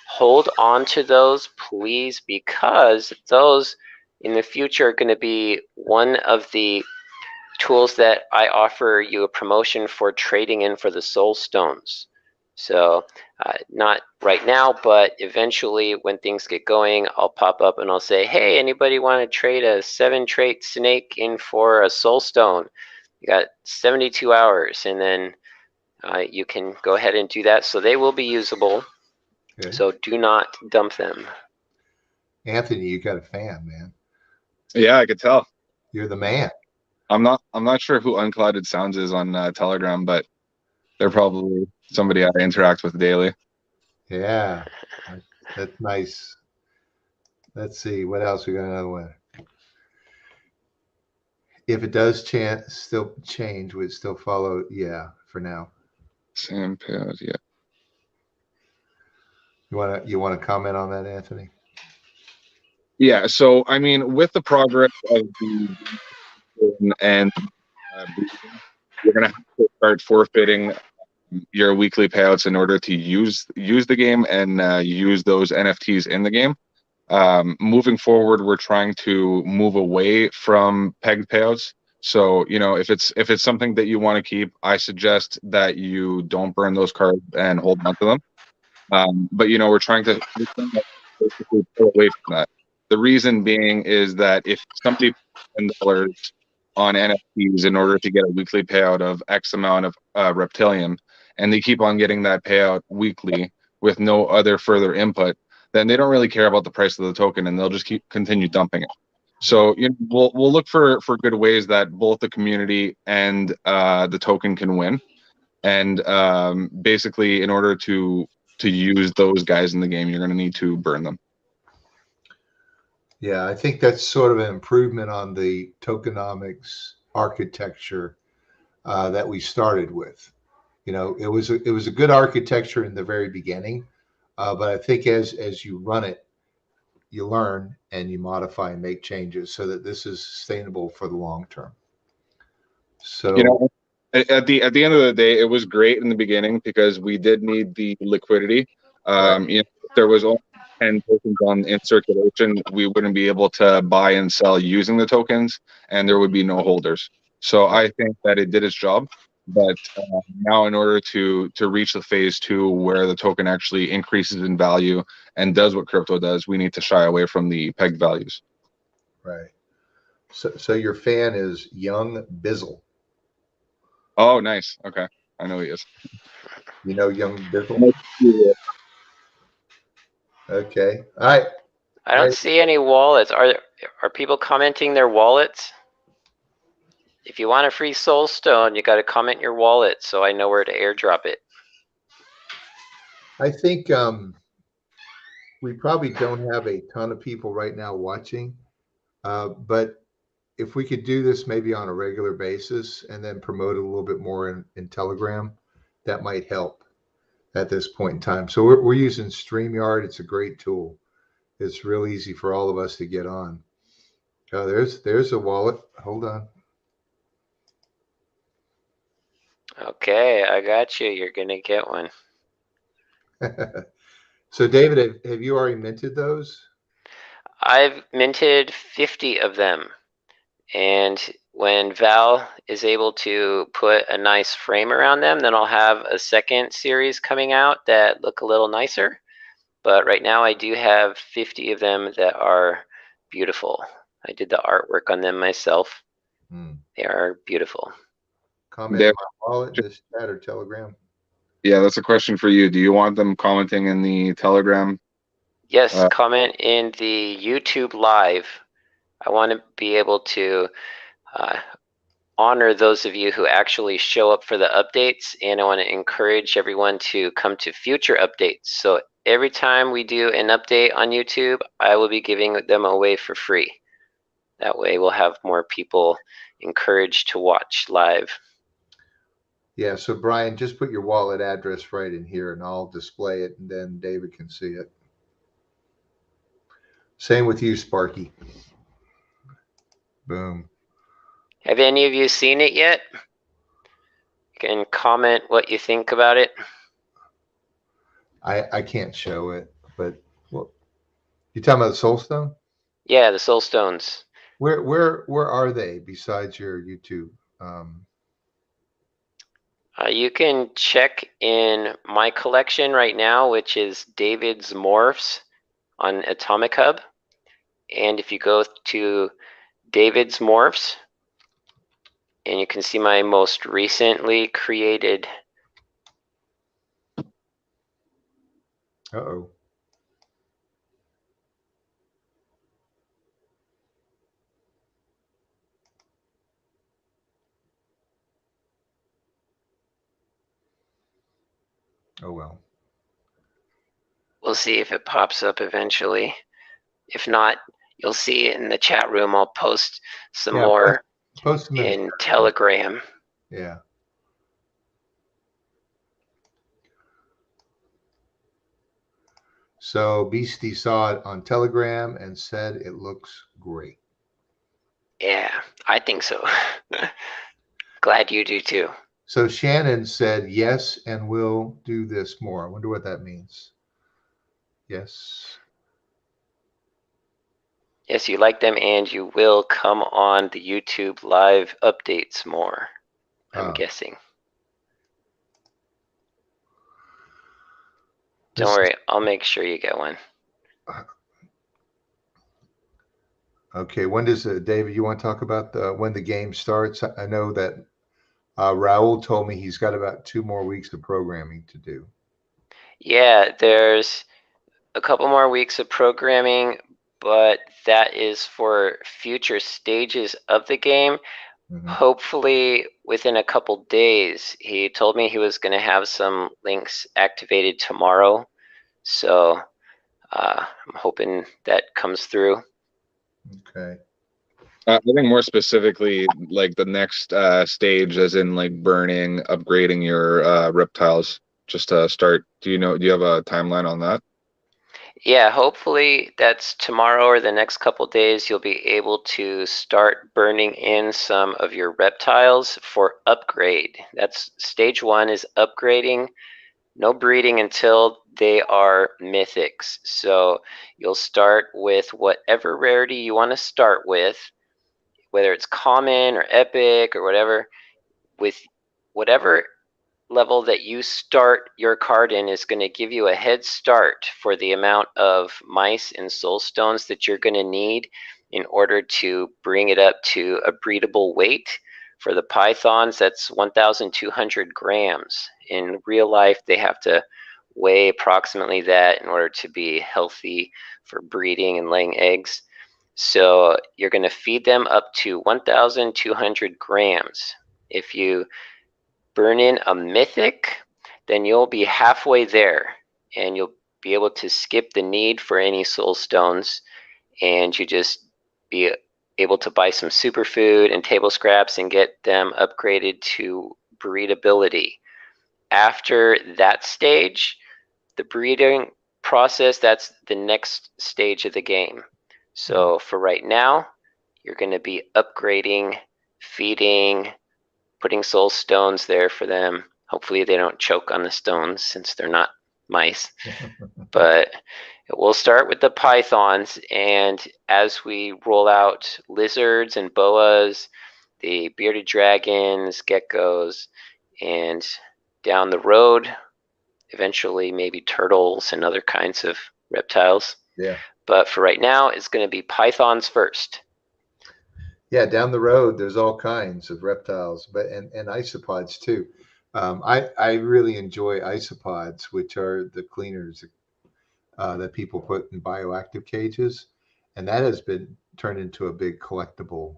Hold on to those, please, because those in the future are going to be one of the tools that I offer you a promotion for trading in for the soul stones. So not right now, but eventually when things get going, I'll pop up and I'll say, hey, anybody want to trade a 7 trait snake in for a soul stone? You got 72 hours, and then you can go ahead and do that. So they will be usable. Okay. So do not dump them. Anthony, you got a fan, man. Yeah, I could tell. You're the man. I'm not sure who Unclouded Sounds is on Telegram, but they're probably somebody I interact with daily. Yeah, that's nice. Let's see, what else we got another one. If it does still change, would it still follow? Yeah, for now. Same payout, yeah. You wanna comment on that, Anthony? Yeah, so I mean, with the progress of the and you're gonna have to start forfeiting your weekly payouts in order to use the game and use those NFTs in the game. Moving forward, we're trying to move away from pegged payouts. So, you know, if it's something that you want to keep, I suggest that you don't burn those cards and hold on to them. But you know, we're trying to basically pull away from that. The reason being is that if somebody puts $10 on NFTs in order to get a weekly payout of X amount of Reptilium, and they keep on getting that payout weekly, with no other further input, then they don't really care about the price of the token, and they'll just continue dumping it. So we'll look for good ways that both the community and the token can win, and basically, in order to use those guys in the game, you're going to need to burn them. Yeah, I think that's sort of an improvement on the tokenomics architecture that we started with. It was a good architecture in the very beginning, but I think as you run it, you learn and you modify and make changes so that this is sustainable for the long term. So at the end of the day, it was great in the beginning because we did need the liquidity. Right. If there was only 10 tokens in circulation, we wouldn't be able to buy and sell using the tokens, and there would be no holders. So I think that it did its job. But now, in order to reach the phase 2 where the token actually increases in value and does what crypto does, we need to shy away from the pegged values. Right. So your fan is Young Bizzle. Oh, nice. Okay, I know he is. Young Bizzle? Okay. All right. I don't see any wallets. Are people commenting their wallets? If you want a free soul stone, you got to comment your wallet so I know where to airdrop it. I think we probably don't have a ton of people right now watching, but if we could do this maybe on a regular basis and then promote it a little bit more in Telegram, that might help at this point in time. So we're using StreamYard. It's a great tool. It's real easy for all of us to get on. Oh, there's a wallet. Hold on. Okay, I got you. You're going to get one. So David, have you already minted those? I've minted 50 of them. And when Val is able to put a nice frame around them, then I'll have a second series coming out that look a little nicer. But right now I do have 50 of them that are beautiful. I did the artwork on them myself. They are beautiful. Comment in my wallet, this chat or Telegram. Yeah, that's a question for you. Do you want them commenting in the Telegram? Yes, comment in the YouTube live. I want to be able to honor those of you who actually show up for the updates, and I want to encourage everyone to come to future updates. So every time we do an update on YouTube, I will be giving them away for free. That way we'll have more people encouraged to watch live. Yeah, so Brian, just put your wallet address right in here and I'll display it and then David can see it. Same with you, Sparky. Boom. Have any of you seen it yet? You can comment what you think about it. I can't show it, but well, you talking about the Soul Stone? Yeah, the Soul Stones. Where are they besides your YouTube? You can check in my collection right now, which is David's Morphs on Atomic Hub. And if you go to David's Morphs, and you can see my most recently created. Uh-oh. Oh, well. We'll see if it pops up eventually. If not, you'll see it in the chat room. I'll post some more post them in Telegram. Yeah. So Beastie saw it on Telegram and said it looks great. Yeah, I think so. Glad you do too. So Shannon said yes, and we'll do this more. I wonder what that means. Yes. Yes, you like them, and you will come on the YouTube live updates more, I'm guessing. Don't worry, I'll make sure you get one. Okay, when does David, you want to talk about when the game starts? I know that Raul told me he's got about 2 more weeks of programming to do. Yeah, there's a couple more weeks of programming, but that is for future stages of the game. Mhm. Hopefully within a couple days. He told me he was going to have some links activated tomorrow. So I'm hoping that comes through. Okay. I think more specifically, like the next stage, as in like burning, upgrading your reptiles, just to start. Do you have a timeline on that? Yeah, hopefully that's tomorrow or the next couple days. You'll be able to start burning in some of your reptiles for upgrade. That's stage one, is upgrading. No breeding until they are mythics. So you'll start with whatever rarity you want to start with, whether it's common or epic or whatever. With whatever level that you start your card in is going to give you a head start for the amount of mice and soul stones that you're going to need in order to bring it up to a breedable weight. For the pythons, that's 1,200 grams. In real life, they have to weigh approximately that in order to be healthy for breeding and laying eggs. So you're going to feed them up to 1,200 grams. If you burn in a mythic, then you'll be halfway there and you'll be able to skip the need for any soul stones, and you just be able to buy some superfood and table scraps and get them upgraded to breedability. After that stage, the breeding process, that's the next stage of the game. So for right now, you're going to be upgrading, feeding, putting soul stones there for them. Hopefully they don't choke on the stones since they're not mice. But we'll start with the pythons, and as we roll out lizards and boas, the bearded dragons, geckos, and down the road, eventually maybe turtles and other kinds of reptiles. Yeah. But for right now, it's going to be pythons first. Yeah, down the road, there's all kinds of reptiles, but and isopods too. I really enjoy isopods, which are the cleaners that people put in bioactive cages, and that has been turned into a big collectible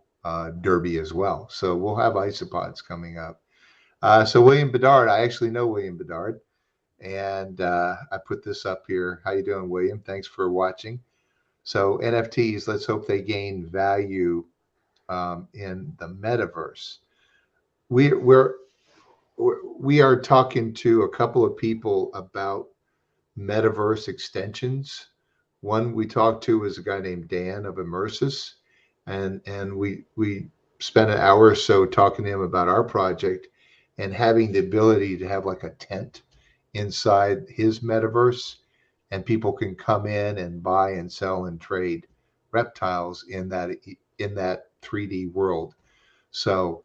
derby as well. So we'll have isopods coming up. So William Bedard, I actually know William Bedard, and I put this up here. How you doing, William? Thanks for watching. So NFTs, let's hope they gain value in the metaverse. We, we're we are talking to a couple of people about metaverse extensions. One we talked to was a guy named Dan of Immersus, and we spent an hour or so talking to him about our project and having the ability to have like a tent inside his metaverse, and people can come in and buy and sell and trade reptiles in that 3D world. So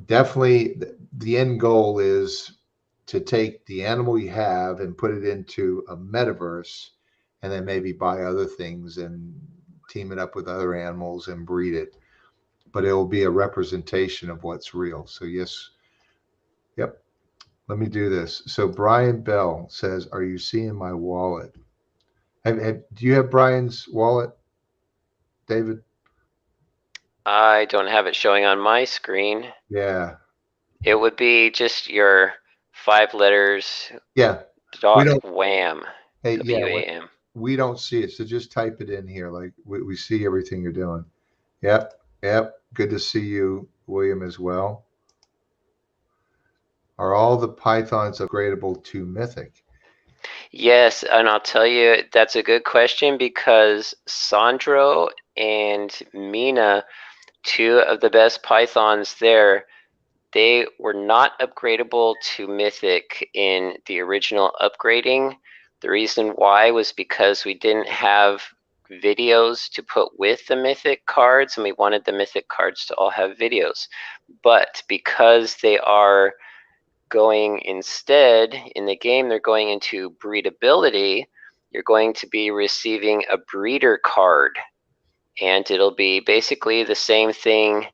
definitely the end goal is to take the animal you have and put it into a metaverse and then maybe buy other things and team it up with other animals and breed it. But it will be a representation of what's real. So, yes, yep. Let me do this. So, Brian Bell says, "Are you seeing my wallet? Do you have Brian's wallet, David?" I don't have it showing on my screen. Yeah. It would be just your 5 letters Yeah. We dot don't, wham, hey, yeah, WAM. we don't see it. So just type it in here. Like we see everything you're doing. Yep. Yep. Good to see you, William, as well. Are all the Pythons upgradable to Mythic? Yes, and I'll tell you, that's a good question because Sandro and Mina, two of the best Pythons there, they were not upgradable to Mythic in the original upgrading. The reason why was because we didn't have videos to put with the Mythic cards, and we wanted the Mythic cards to all have videos. But because they are going instead in the game, they're going into breedability, you're going to be receiving a breeder card. And it'll be basically the same thing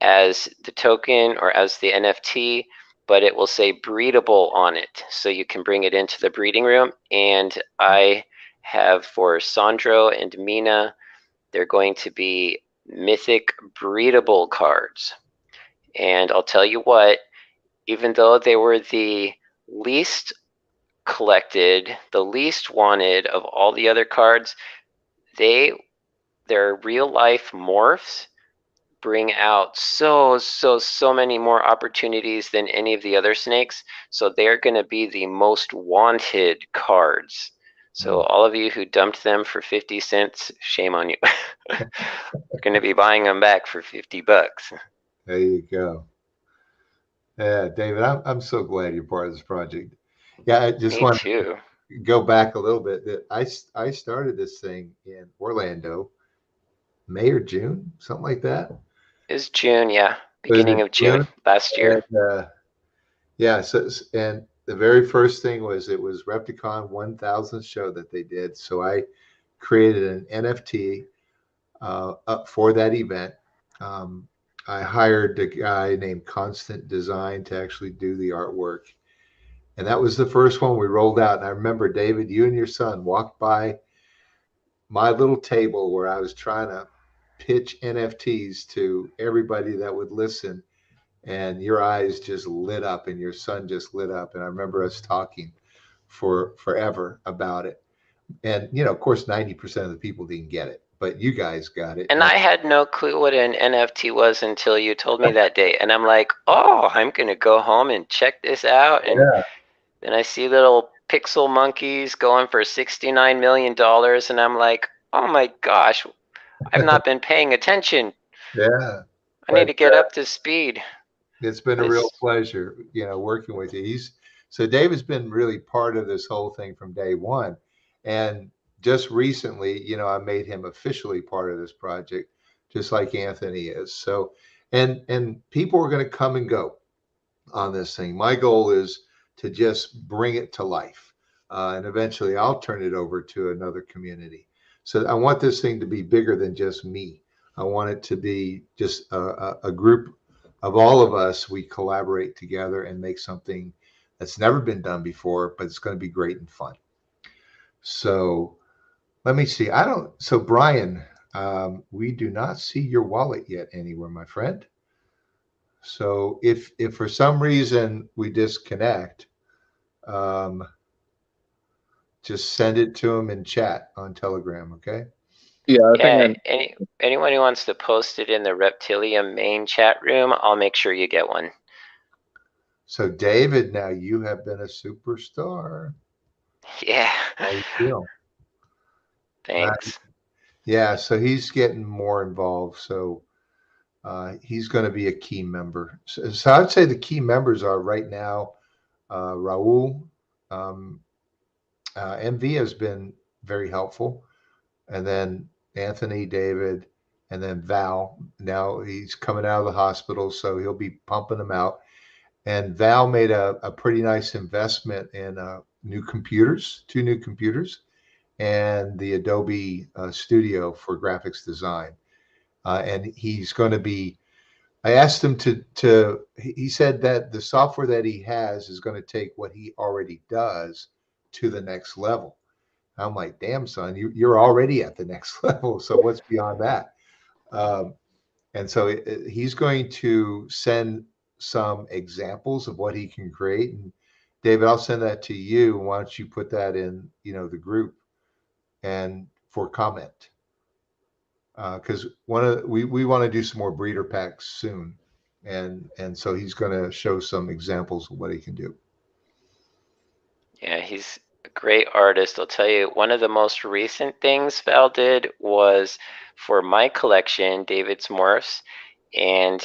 as the token or as the NFT, but it will say breedable on it, so you can bring it into the breeding room. And I have for Sandro and Mina, they're going to be mythic breedable cards. And I'll tell you what, even though they were the least collected, the least wanted of all the other cards, their real life morphs bring out so many more opportunities than any of the other snakes. So they're going to be the most wanted cards. So all of you who dumped them for 50 cents, shame on you. We're going to be buying them back for 50 bucks. There you go. Yeah, David, I'm so glad you're part of this project. Yeah, I just Me want too. to go back a little bit. That I started this thing in Orlando, May or June, something like that. It was June, yeah. Was it Beginning of June June? last year. And yeah, so and the very first thing was it was Repticon 1000th show that they did. So I created an NFT up for that event. Um, I hired a guy named Constant Design to actually do the artwork. And that was the first one we rolled out. And I remember, David, you and your son walked by my little table where I was trying to pitch NFTs to everybody that would listen. And your eyes just lit up and your son just lit up. And I remember us talking for forever about it. And, you know, of course, 90% of the people didn't get it, but you guys got it. And I had no clue what an NFT was until you told me that day. And I'm like, oh, I'm going to go home and check this out. And Yeah. then I see little pixel monkeys going for $69 million. And I'm like, oh my gosh, I've not been paying attention. Yeah. I need But to get up to speed. it's been a real pleasure, you know, working with you. So David's been really part of this whole thing from day one. And just recently, you know, I made him officially part of this project, just like Anthony is. So, and people are going to come and go on this thing. My goal is to just bring it to life. And eventually I'll turn it over to another community. So I want this thing to be bigger than just me. I want it to be just a group of all of us. We collaborate together and make something that's never been done before, but it's going to be great and fun. So let me see. So Brian, we do not see your wallet yet anywhere, my friend. So if for some reason we disconnect, um, just send it to him in chat on Telegram, okay? Yeah, I Yeah, think anyone who wants to post it in the Reptilium main chat room, I'll make sure you get one. So David, now you have been a superstar. Yeah. How you feel? Thanks. Yeah, so he's getting more involved. So he's going to be a key member. So I'd say the key members are right now Raul. MV has been very helpful. And then Anthony, David, and then Val. Now he's coming out of the hospital, so he'll be pumping them out. And Val made a pretty nice investment in new computers, 2 new computers, and the Adobe Studio for graphics design. And he's going to be. I asked him to. He said that the software that he has is going to take what he already does to the next level. I'm like, damn, son, you're already at the next level. So what's beyond that? Um, and so he's going to send some examples of what he can create. And David, I'll send that to you. Why don't you put that in, you know, the group and for comment? Because we want to do some more breeder packs soon, and so he's going to show some examples of what he can do. Yeah, he's a great artist. I'll tell you, one of the most recent things Val did was for my collection, David's Morphs, and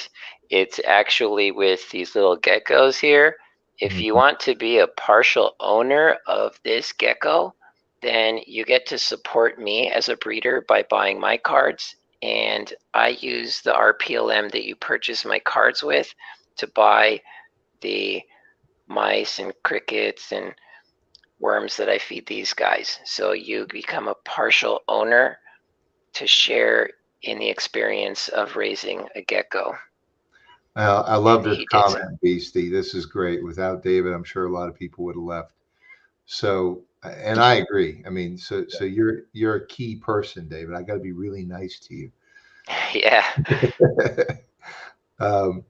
it's actually with these little geckos here. If you want to be a partial owner of this gecko, then you get to support me as a breeder by buying my cards. And I use the RPLM that you purchase my cards with to buy the mice and crickets and worms that I feed these guys. So you become a partial owner to share in the experience of raising a gecko. I love and this he did. comment, Beastie. This is great. Without David, I'm sure a lot of people would have left. So, and I agree. I mean, so you're a key person, David. I got to be really nice to you. Yeah. um,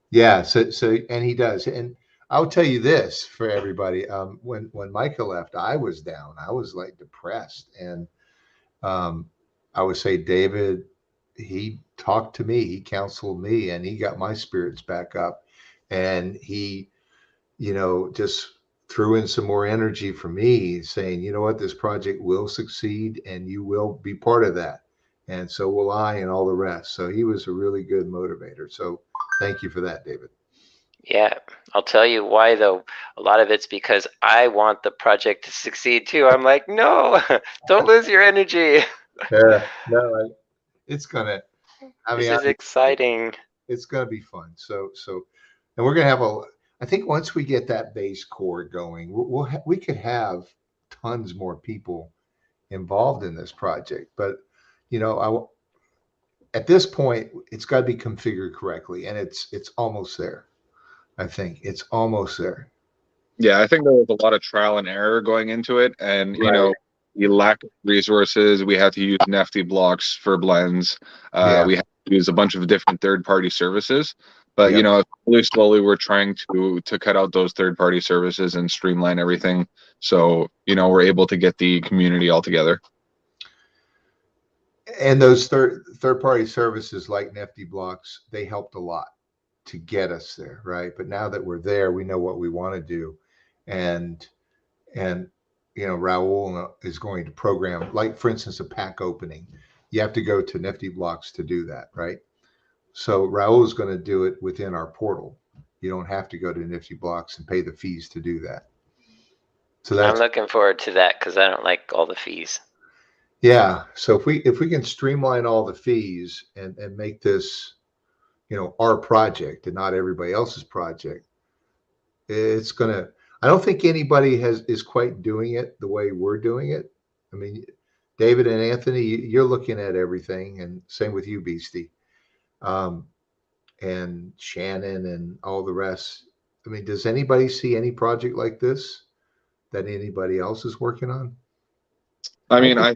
yeah. So, and he does. And I'll tell you this for everybody. When Micah left, I was down. I was like depressed, and I would say David, he talked to me, he counseled me, and he got my spirits back up, and he, just threw in some more energy for me, saying, you know what, this project will succeed, and you will be part of that, and so will I, and all the rest. So he was a really good motivator. So thank you for that, David. Yeah, I'll tell you why though. A lot of it's because I want the project to succeed too. I'm like, no, don't lose your energy. Yeah, no, it's gonna. I This mean, is exciting. it's going to be fun. So, and we're going to have I think once we get that base core going, we could have tons more people involved in this project. But, at this point, it's got to be configured correctly, and it's almost there. I think it's almost there. Yeah, I think there was a lot of trial and error going into it, and Right. we lack of resources. We had to use Nifty blocks for blends. Yeah. We had to use a bunch of different third-party services. But Yep. slowly we're trying to cut out those third-party services and streamline everything. So we're able to get the community all together. And those third party services like Nifty blocks, they helped a lot to get us there, right? But now that we're there, we know what we want to do, and and Raul is going to program, like for instance, a pack opening. You have to go to Nifty blocks to do that, right? So Raul is going to do it within our portal. You don't have to go to Nifty blocks and pay the fees to do that. So I'm that's, looking forward to that because I don't like all the fees. yeah. So if we can streamline all the fees and make this our project and not everybody else's project, it's gonna. I don't think anybody is quite doing it the way we're doing it. I mean, David and Anthony, you're looking at everything, and same with you, Beastie, um, and Shannon and all the rest. I mean, does anybody see any project like this that anybody else is working on? I mean, I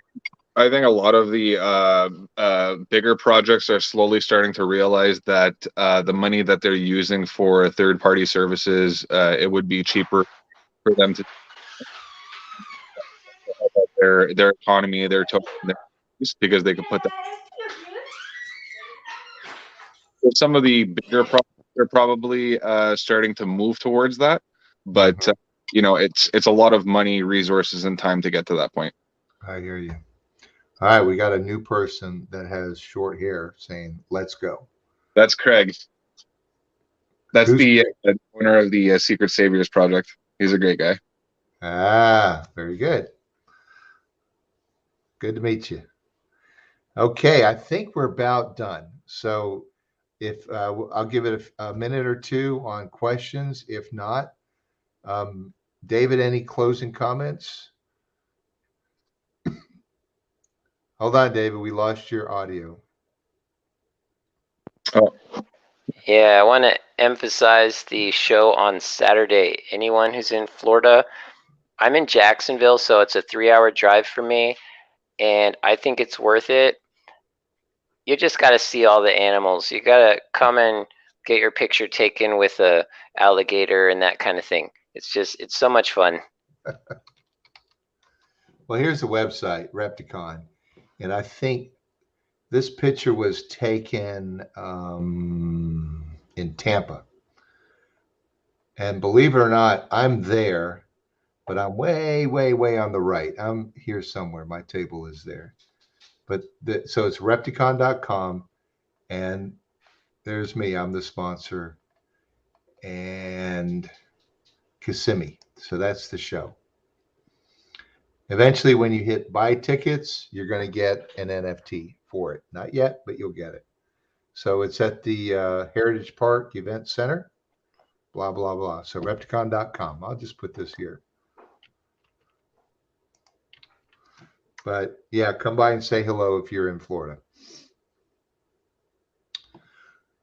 think a lot of the bigger projects are slowly starting to realize that the money that they're using for third-party services, it would be cheaper for them to help out their economy, their token, because they could put that. Some of the bigger projects are probably starting to move towards that, but it's a lot of money, resources, and time to get to that point. I hear you. All right, we got a new person that has short hair saying, "Let's go." That's Craig. That's Who's the owner of the Secret Saviors project. He's a great guy. very good. Good to meet you. Okay, I think we're about done. So if I'll give it a minute or two on questions. If not, David, any closing comments? Hold on, David. We lost your audio. Oh, Yeah, I want to emphasize the show on Saturday. Anyone who's in Florida, I'm in Jacksonville, so it's a 3-hour drive for me, and I think it's worth it. You just got to see all the animals. You got to come and get your picture taken with a alligator and that kind of thing. It's so much fun. Well, here's the website, Repticon, and I think this picture was taken in Tampa. And believe it or not, I'm there, but I'm way, way, way on the right. I'm here somewhere. My table is there. But so it's repticon.com, and there's me. I'm the sponsor, and Kissimmee. So that's the show. Eventually, when you hit buy tickets, you're going to get an NFT for it. Not yet, but you'll get it. So it's at the Heritage Park Event Center, blah, blah, blah. So repticon.com. I'll just put this here. But yeah, come by and say hello if you're in Florida.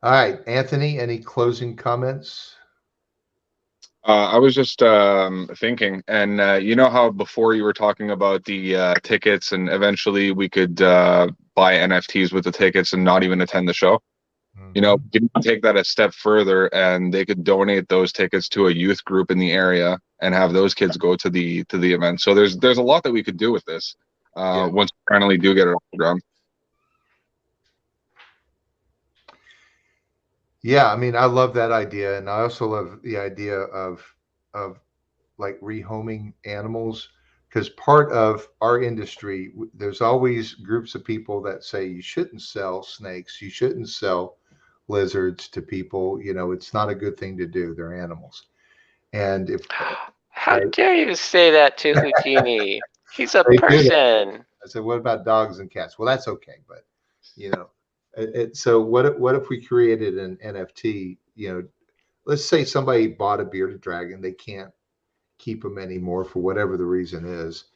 All right, Anthony, any closing comments? I was just thinking, and you know how before you were talking about the tickets, and eventually we could buy NFTs with the tickets and not even attend the show. You know, Mhm. you can take that a step further, and they could donate those tickets to a youth group in the area and have those kids go to the event. So there's a lot that we could do with this Yeah. once we finally do get it off the ground. Yeah, I mean, I love that idea, and I also love the idea of like rehoming animals, because part of our industry, there's always groups of people that say you shouldn't sell snakes, you shouldn't sell lizards to people. You know, it's not a good thing to do. They're animals, and if How right, dare you say that to Houdini? He's a they do that. person. I said, what about dogs and cats? Well, that's okay, but you know, so what if we created an NFT? You know, let's say somebody bought a bearded dragon, they can't keep them anymore for whatever the reason is.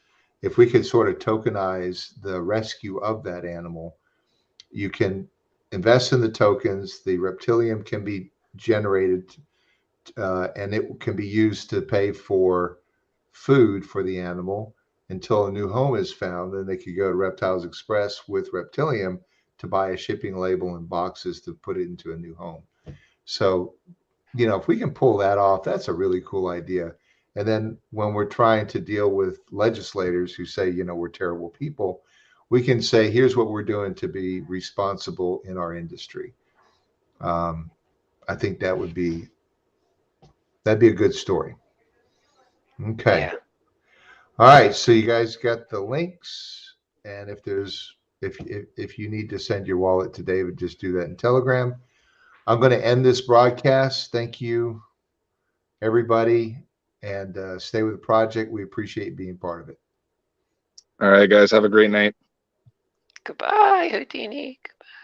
If we could sort of tokenize the rescue of that animal, you can invest in the tokens. The reptilium can be generated, and it can be used to pay for food for the animal until a new home is found. Then they could go to Reptiles Express with reptilium to buy a shipping label and boxes to put it into a new home. So, you know, if we can pull that off, that's a really cool idea. And then when we're trying to deal with legislators who say, you know, we're terrible people, we can say, here's what we're doing to be responsible in our industry. Um, I think that'd be a good story. Okay. Yeah. All right. So you guys got the links, and if you need to send your wallet to David, just do that in Telegram. I'm going to end this broadcast. Thank you, everybody, and stay with the project. We appreciate being part of it. All right, guys, have a great night. Goodbye, Houdini.